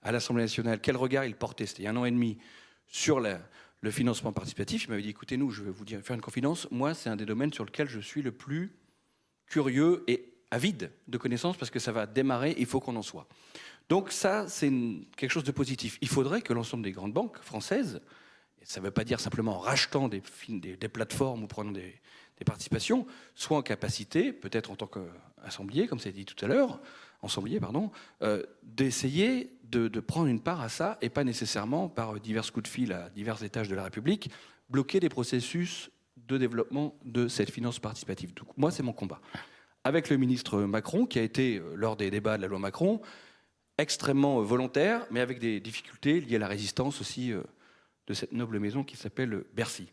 à l'Assemblée nationale, quel regard il portait, c'était il y a 1 an et demi, sur le financement participatif. Il m'avait dit, écoutez, nous, je vais vous faire une confidence, moi, c'est un des domaines sur lequel je suis le plus curieux et avide de connaissances, parce que ça va démarrer, il faut qu'on en soit. Donc ça, c'est quelque chose de positif. Il faudrait que l'ensemble des grandes banques françaises, et ça ne veut pas dire simplement en rachetant des plateformes ou prenant des participations, soient en capacité, peut-être en tant qu'assemblier, comme ça a été dit tout à l'heure, d'essayer de prendre une part à ça, et pas nécessairement par divers coups de fil à divers étages de la République, bloquer des processus de développement de cette finance participative. Donc moi, c'est mon combat. Avec le ministre Macron, qui a été, lors des débats de la loi Macron, extrêmement volontaire, mais avec des difficultés liées à la résistance aussi de cette noble maison qui s'appelle Bercy.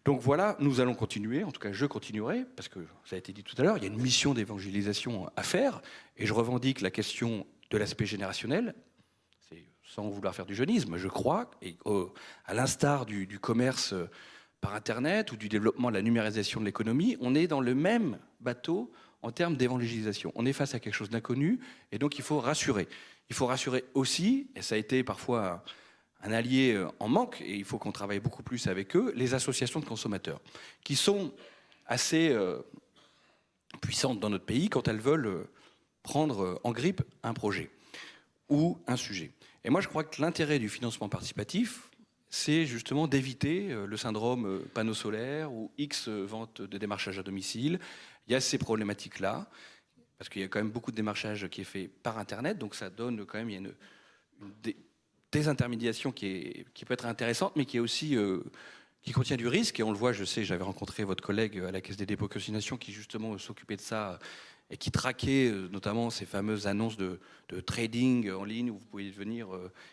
Donc voilà, nous allons continuer, en tout cas je continuerai, parce que ça a été dit tout à l'heure, il y a une mission d'évangélisation à faire, et je revendique la question de l'aspect générationnel, c'est sans vouloir faire du jeunisme, je crois, et à l'instar du commerce par Internet ou du développement de la numérisation de l'économie, on est dans le même bateau en termes d'évangélisation. On est face à quelque chose d'inconnu, et donc il faut rassurer. Il faut rassurer aussi, et ça a été parfois un allié en manque, et il faut qu'on travaille beaucoup plus avec eux, les associations de consommateurs, qui sont assez puissantes dans notre pays quand elles veulent prendre en grippe un projet ou un sujet. Et moi, je crois que l'intérêt du financement participatif, c'est justement d'éviter le syndrome panneau solaire ou X vente de démarchage à domicile. Il y a ces problématiques-là, parce qu'il y a quand même beaucoup de démarchage qui est fait par Internet, donc ça donne quand même, il y a une désintermédiation qui peut être intéressante, mais qui est aussi qui contient du risque. Et on le voit, je sais, j'avais rencontré votre collègue à la Caisse des dépôts et consignations qui justement s'occupait de ça et qui traquait notamment ces fameuses annonces de trading en ligne où vous pouvez devenir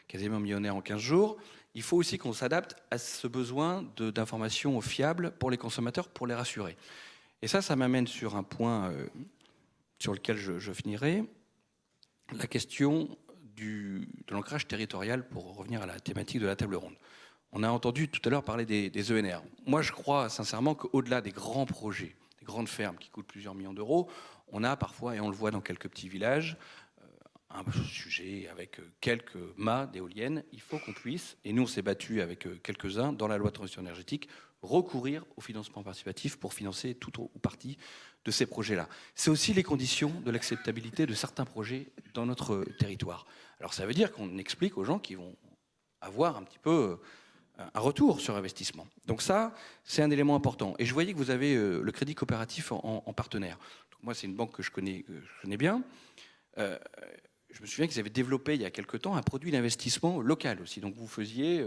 quasiment millionnaire en 15 jours. Il faut aussi qu'on s'adapte à ce besoin d'informations fiables pour les consommateurs, pour les rassurer. Et ça m'amène sur un point sur lequel je finirai, la question de l'ancrage territorial, pour revenir à la thématique de la table ronde. On a entendu tout à l'heure parler des ENR. Moi, je crois sincèrement qu'au-delà des grands projets, des grandes fermes qui coûtent plusieurs millions d'euros, on a parfois, et on le voit dans quelques petits villages, un sujet avec quelques mâts d'éoliennes. Il faut qu'on puisse, et nous on s'est battu avec quelques-uns dans la loi de transition énergétique, recourir au financement participatif pour financer tout ou partie de ces projets-là. C'est aussi les conditions de l'acceptabilité de certains projets dans notre territoire. Alors ça veut dire qu'on explique aux gens qui vont avoir un petit peu un retour sur investissement. Donc ça, c'est un élément important. Et je voyais que vous avez le crédit coopératif en partenaire. Donc moi, c'est une banque que je connais bien. Je me souviens qu'ils avaient développé il y a quelque temps un produit d'investissement local aussi. Donc vous faisiez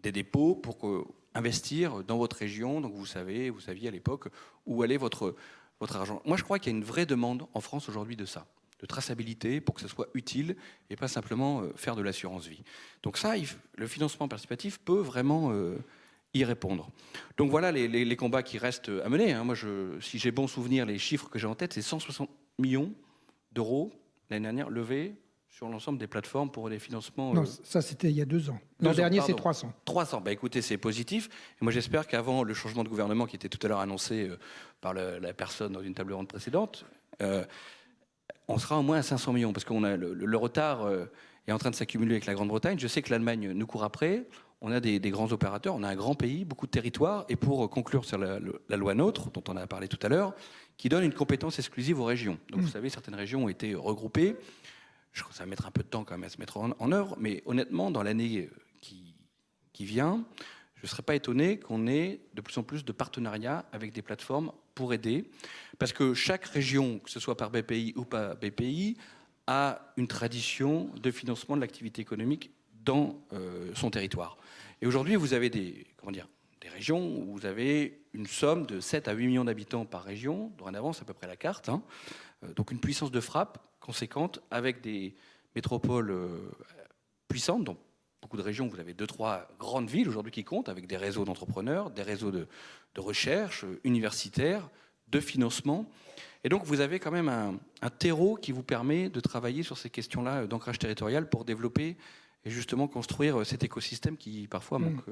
des dépôts pour investir dans votre région. Donc vous saviez à l'époque où allait votre argent. Moi, je crois qu'il y a une vraie demande en France aujourd'hui de ça, de traçabilité pour que ce soit utile et pas simplement faire de l'assurance vie. Donc ça, le financement participatif peut vraiment y répondre. Donc voilà les combats qui restent à mener. Moi, si j'ai bon souvenir, les chiffres que j'ai en tête, c'est 160 millions d'euros l'année dernière levés sur l'ensemble des plateformes pour les financements. Non, ça c'était il y a 2 ans. L'an dernier, c'est 300. 300, écoutez, c'est positif. Et moi, j'espère qu'avant le changement de gouvernement qui était tout à l'heure annoncé par la personne dans une table ronde précédente, on sera au moins à 500 millions, parce qu'on a le retard est en train de s'accumuler avec la Grande-Bretagne. Je sais que l'Allemagne nous court après. On a des grands opérateurs, on a un grand pays, beaucoup de territoires. Et pour conclure sur la loi NOTRe, dont on a parlé tout à l'heure, qui donne une compétence exclusive aux régions. Donc vous savez, certaines régions ont été regroupées. Je crois que ça va mettre un peu de temps quand même à se mettre en œuvre. Mais honnêtement, dans l'année qui vient, je ne serais pas étonné qu'on ait de plus en plus de partenariats avec des plateformes pour aider. Parce que chaque région, que ce soit par BPI ou pas BPI, a une tradition de financement de l'activité économique dans son territoire. Et aujourd'hui, vous avez des régions où vous avez une somme de 7 à 8 millions d'habitants par région. Dorénavant, c'est à peu près la carte. Donc une puissance de frappe conséquente avec des métropoles puissantes. Donc beaucoup de régions, vous avez 2-3 grandes villes aujourd'hui qui comptent, avec des réseaux d'entrepreneurs, des réseaux de recherche universitaires, de financement. Et donc vous avez quand même un terreau qui vous permet de travailler sur ces questions-là d'ancrage territorial pour développer et justement construire cet écosystème qui parfois manque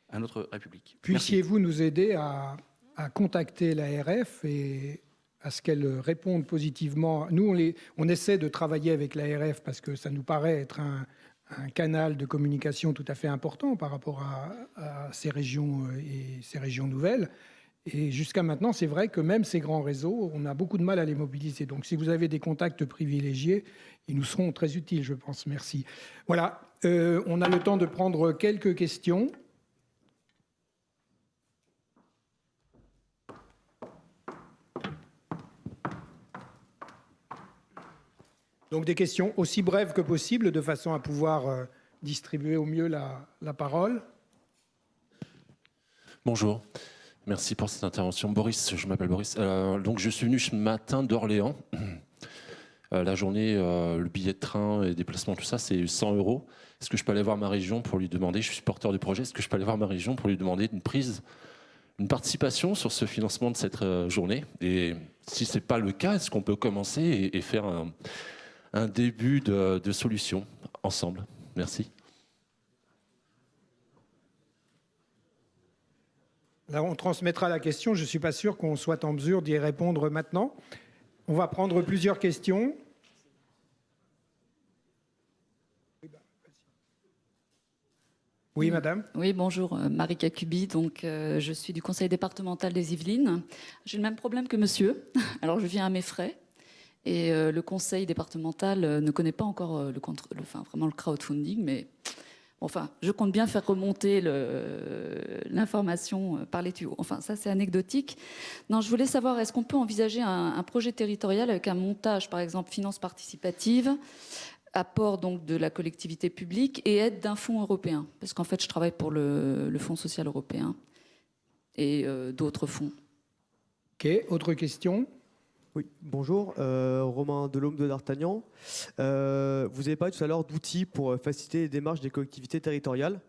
à notre République. Puissiez-vous nous aider à contacter l'ARF et à ce qu'elle réponde positivement. Nous, on essaie de travailler avec l'ARF parce que ça nous paraît être un canal de communication tout à fait important par rapport à ces régions et ces régions nouvelles. Et jusqu'à maintenant, c'est vrai que même ces grands réseaux, on a beaucoup de mal à les mobiliser. Donc si vous avez des contacts privilégiés, ils nous seront très utiles, je pense. Merci. Voilà, on a le temps de prendre quelques questions. Donc des questions aussi brèves que possible, de façon à pouvoir distribuer au mieux la parole. Bonjour, merci pour cette intervention. Boris, je m'appelle Boris. Donc je suis venu ce matin d'Orléans. La journée, le billet de train et déplacement, tout ça, c'est 100 €. Est-ce que je peux aller voir ma région pour lui demander, je suis porteur du projet, est-ce que je peux aller voir ma région pour lui demander une participation sur ce financement de cette journée? Et si ce n'est pas le cas, est-ce qu'on peut commencer et faire un début de solution ensemble? Merci. Là, on transmettra la question. Je ne suis pas sûr qu'on soit en mesure d'y répondre maintenant. On va prendre plusieurs questions. Oui, madame. Oui, bonjour, Marika Kubi. Donc, je suis du conseil départemental des Yvelines. J'ai le même problème que monsieur. Alors, je viens à mes frais. Et le conseil départemental ne connaît pas encore vraiment le crowdfunding, mais enfin, je compte bien faire remonter l'information par les tuyaux. Enfin, ça, c'est anecdotique. Non, je voulais savoir, est-ce qu'on peut envisager un projet territorial avec un montage, par exemple, finance participative, apport donc de la collectivité publique et aide d'un fonds européen? Parce qu'en fait, je travaille pour le Fonds social européen et d'autres fonds. OK, autre question? Oui, bonjour, Romain Delhomme de D'Artagnan. Vous avez parlé tout à l'heure d'outils pour faciliter les démarches des collectivités territoriales.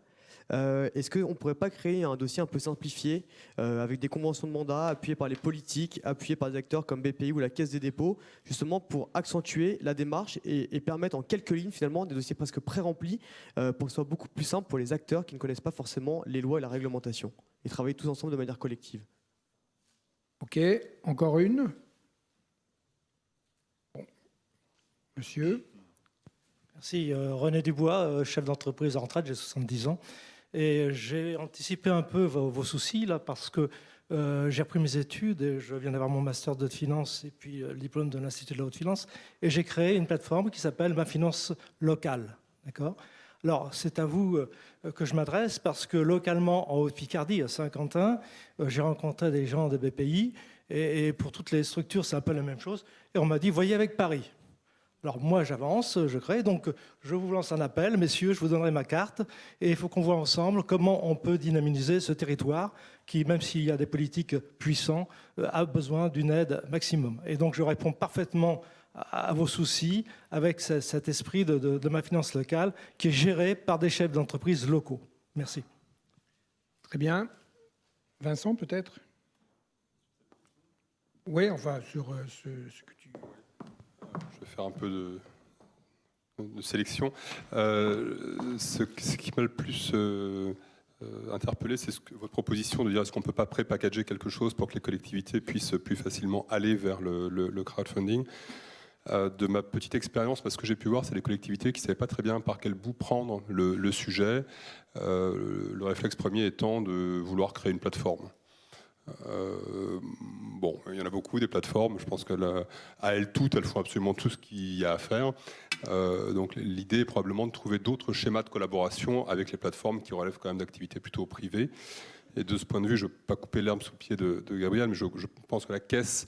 Est-ce qu'on ne pourrait pas créer un dossier un peu simplifié avec des conventions de mandat appuyées par les politiques, appuyées par des acteurs comme BPI ou la Caisse des dépôts, justement pour accentuer la démarche et permettre en quelques lignes finalement des dossiers presque pré-remplis pour que ce soit beaucoup plus simple pour les acteurs qui ne connaissent pas forcément les lois et la réglementation et travailler tous ensemble de manière collective? OK, encore une? Monsieur. Merci. René Dubois, chef d'entreprise en retraite, j'ai 70 ans. Et j'ai anticipé un peu vos soucis là parce que j'ai repris mes études et je viens d'avoir mon master de finance et puis le diplôme de l'Institut de la haute finance. Et j'ai créé une plateforme qui s'appelle Ma Finance Locale. D'accord ? Alors, c'est à vous que je m'adresse parce que localement, en Haute-Picardie, à Saint-Quentin, j'ai rencontré des gens de BPI et pour toutes les structures, c'est un peu la même chose. Et on m'a dit, voyez avec Paris. Alors moi, j'avance, je crée, donc je vous lance un appel. Messieurs, je vous donnerai ma carte et il faut qu'on voit ensemble comment on peut dynamiser ce territoire qui, même s'il y a des politiques puissants, a besoin d'une aide maximum. Et donc je réponds parfaitement à vos soucis avec cet esprit de ma finance locale qui est géré par des chefs d'entreprise locaux. Merci. Très bien. Vincent, peut-être? Oui, enfin, sur ce que tu... Je vais faire un peu de sélection. Ce qui m'a le plus interpellé, c'est votre proposition de dire est-ce qu'on ne peut pas pré-packager quelque chose pour que les collectivités puissent plus facilement aller vers le crowdfunding. De ma petite expérience, parce que j'ai pu voir, c'est les collectivités qui ne savaient pas très bien par quel bout prendre le sujet. Le réflexe premier étant de vouloir créer une plateforme. Bon, il y en a beaucoup des plateformes. Je pense qu'à elles toutes, elles font absolument tout ce qu'il y a à faire. Donc l'idée est probablement de trouver d'autres schémas de collaboration avec les plateformes qui relèvent quand même d'activités plutôt privées. Et de ce point de vue, je ne veux pas couper l'herbe sous le pied de Gabriel, mais je pense que la Caisse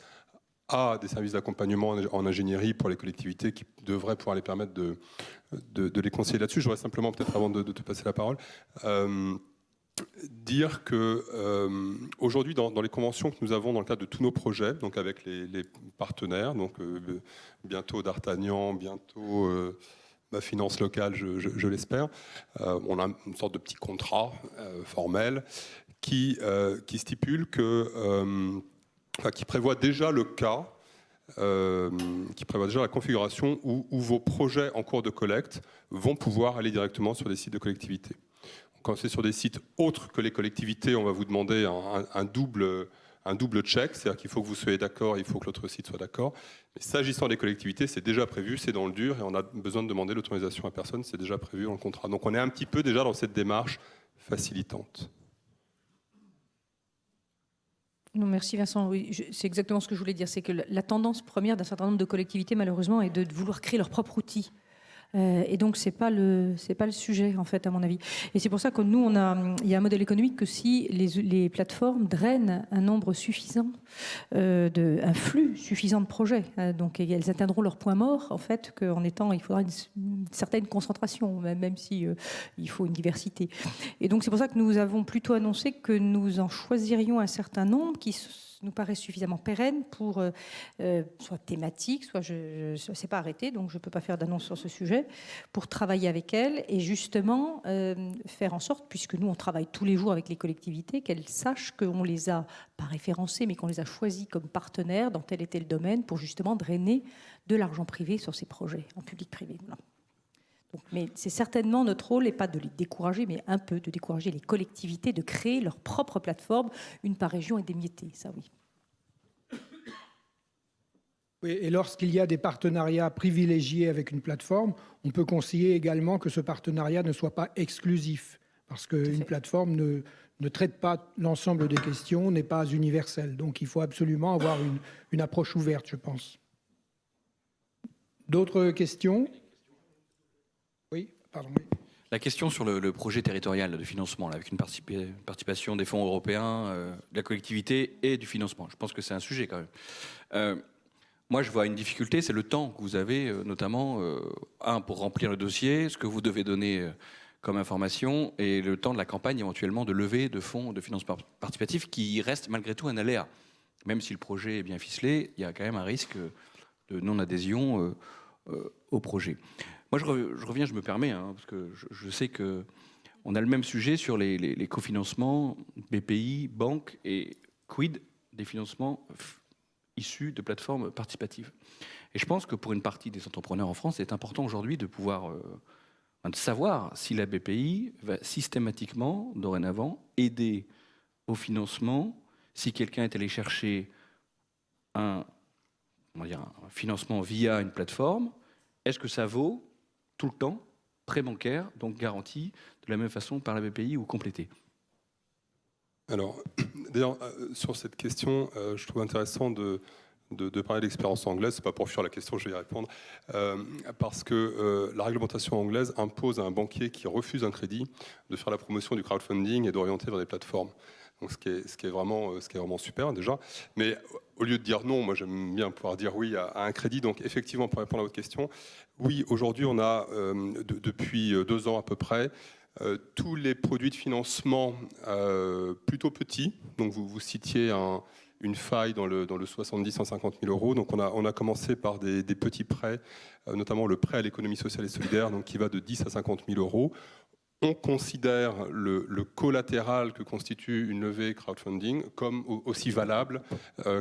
a des services d'accompagnement en ingénierie pour les collectivités qui devraient pouvoir les permettre de les conseiller là-dessus. Je voudrais simplement, peut-être avant de te passer la parole, dire que aujourd'hui, dans les conventions que nous avons dans le cadre de tous nos projets, donc avec les partenaires, donc bientôt D'Artagnan, bientôt ma finance locale, je l'espère, on a une sorte de petit contrat formel qui stipule que qui prévoit déjà le cas, qui prévoit déjà la configuration où vos projets en cours de collecte vont pouvoir aller directement sur des sites de collectivités. Quand c'est sur des sites autres que les collectivités, on va vous demander un double check, c'est-à-dire qu'il faut que vous soyez d'accord, il faut que l'autre site soit d'accord. Mais s'agissant des collectivités, c'est déjà prévu, c'est dans le dur, et on a besoin de demander l'autorisation à personne, c'est déjà prévu dans le contrat. Donc on est un petit peu déjà dans cette démarche facilitante. Non, merci Vincent. Oui, c'est exactement ce que je voulais dire. C'est que la tendance première d'un certain nombre de collectivités, malheureusement, est de vouloir créer leur propre outil. Et donc, c'est pas le sujet, en fait, à mon avis. Et c'est pour ça que nous, il y a un modèle économique que si les plateformes drainent un nombre suffisant, un flux suffisant de projets, donc elles atteindront leur point mort, en fait, il faudra une certaine concentration, même si il faut une diversité. Et donc, c'est pour ça que nous avons plutôt annoncé que nous en choisirions un certain nombre qui nous paraît suffisamment pérenne pour soit thématique, soit je ne sais pas arrêter, donc je ne peux pas faire d'annonce sur ce sujet, pour travailler avec elles et justement faire en sorte, puisque nous on travaille tous les jours avec les collectivités, qu'elles sachent qu'on les a pas référencées, mais qu'on les a choisies comme partenaires dans tel et tel domaine pour justement drainer de l'argent privé sur ces projets, en public-privé. Voilà. Mais c'est certainement notre rôle, et pas de les décourager, mais un peu de décourager les collectivités de créer leur propre plateforme, une par région et d'émietter, ça oui. Oui, et lorsqu'il y a des partenariats privilégiés avec une plateforme, on peut conseiller également que ce partenariat ne soit pas exclusif, parce qu'une plateforme ne traite pas l'ensemble des questions, n'est pas universelle. Donc il faut absolument avoir une approche ouverte, je pense. D'autres questions ? Oui, pardon. Oui. La question sur le projet territorial de financement, là, avec une participation des fonds européens, de la collectivité et du financement, je pense que c'est un sujet quand même. Moi, je vois une difficulté, c'est le temps que vous avez, notamment, pour remplir le dossier, ce que vous devez donner comme information, et le temps de la campagne, éventuellement, de levée de fonds de financement participatif, qui reste malgré tout un aléa. Même si le projet est bien ficelé, il y a quand même un risque de non-adhésion au projet. Moi, je reviens, je me permets, parce que je sais qu'on a le même sujet sur les cofinancements, BPI, banques, et quid des financements issus de plateformes participatives. Et je pense que pour une partie des entrepreneurs en France, c'est important aujourd'hui de pouvoir de savoir si la BPI va systématiquement, dorénavant, aider au financement si quelqu'un est allé chercher un financement via une plateforme. Est-ce que ça vaut tout le temps prêt bancaire, donc garanti de la même façon par la BPI ou complété? Alors, d'ailleurs, sur cette question, je trouve intéressant de parler d'expérience anglaise. C'est pas pour fuir la question, je vais y répondre. Parce que la réglementation anglaise impose à un banquier qui refuse un crédit de faire la promotion du crowdfunding et d'orienter vers des plateformes. Donc ce qui est vraiment super déjà. Mais au lieu de dire non, moi j'aime bien pouvoir dire oui à un crédit. Donc effectivement, pour répondre à votre question, oui, aujourd'hui on a, depuis 2 ans à peu près, tous les produits de financement plutôt petits. Donc vous citiez une faille dans le 70-150 000 euros. Donc on a commencé par des petits prêts, notamment le prêt à l'économie sociale et solidaire, donc qui va de 10 à 50 000 euros. On considère le collatéral que constitue une levée crowdfunding comme aussi valable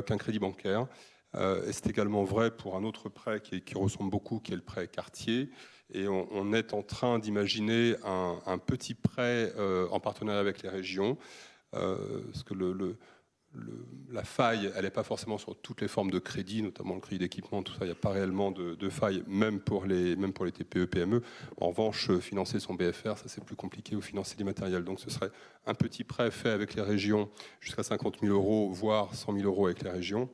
qu'un crédit bancaire. Et c'est également vrai pour un autre prêt qui ressemble beaucoup, qui est le prêt Cartier. Et on est en train d'imaginer un petit prêt en partenariat avec les régions, parce que la faille, elle n'est pas forcément sur toutes les formes de crédit, notamment le crédit d'équipement, tout ça, il n'y a pas réellement de faille, même pour les TPE, PME. En revanche, financer son BFR, ça c'est plus compliqué, ou financer l'immatériel. Donc ce serait un petit prêt fait avec les régions jusqu'à 50 000 euros, voire 100 000 euros avec les régions,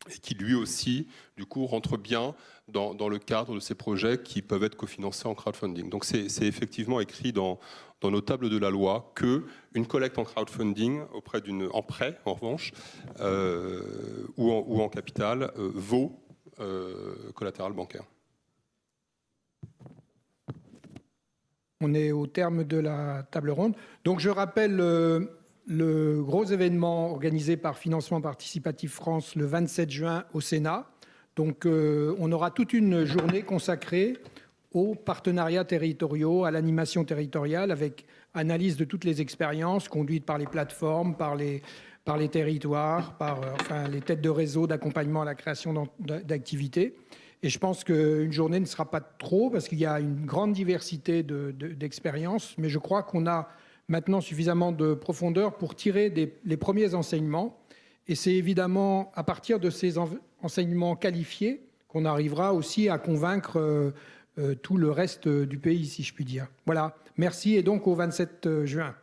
et qui lui aussi, du coup, rentre bien dans le cadre de ces projets qui peuvent être cofinancés en crowdfunding. Donc c'est effectivement écrit dans nos tables de la loi qu'une collecte en crowdfunding en prêt, en revanche, ou en capital, vaut collatéral bancaire. On est au terme de la table ronde. Donc je rappelle le gros événement organisé par Financement Participatif France le 27 juin au Sénat. Donc on aura toute une journée consacrée aux partenariats territoriaux, à l'animation territoriale, avec analyse de toutes les expériences conduites par les plateformes, par les territoires, par les têtes de réseau d'accompagnement à la création d'activités. Et je pense qu'une journée ne sera pas trop, parce qu'il y a une grande diversité d'expériences, mais je crois qu'on a maintenant suffisamment de profondeur pour tirer les premiers enseignements. Et c'est évidemment à partir de ces enseignements qualifiés qu'on arrivera aussi à convaincre tout le reste du pays, si je puis dire. Voilà, merci, et donc au 27 juin.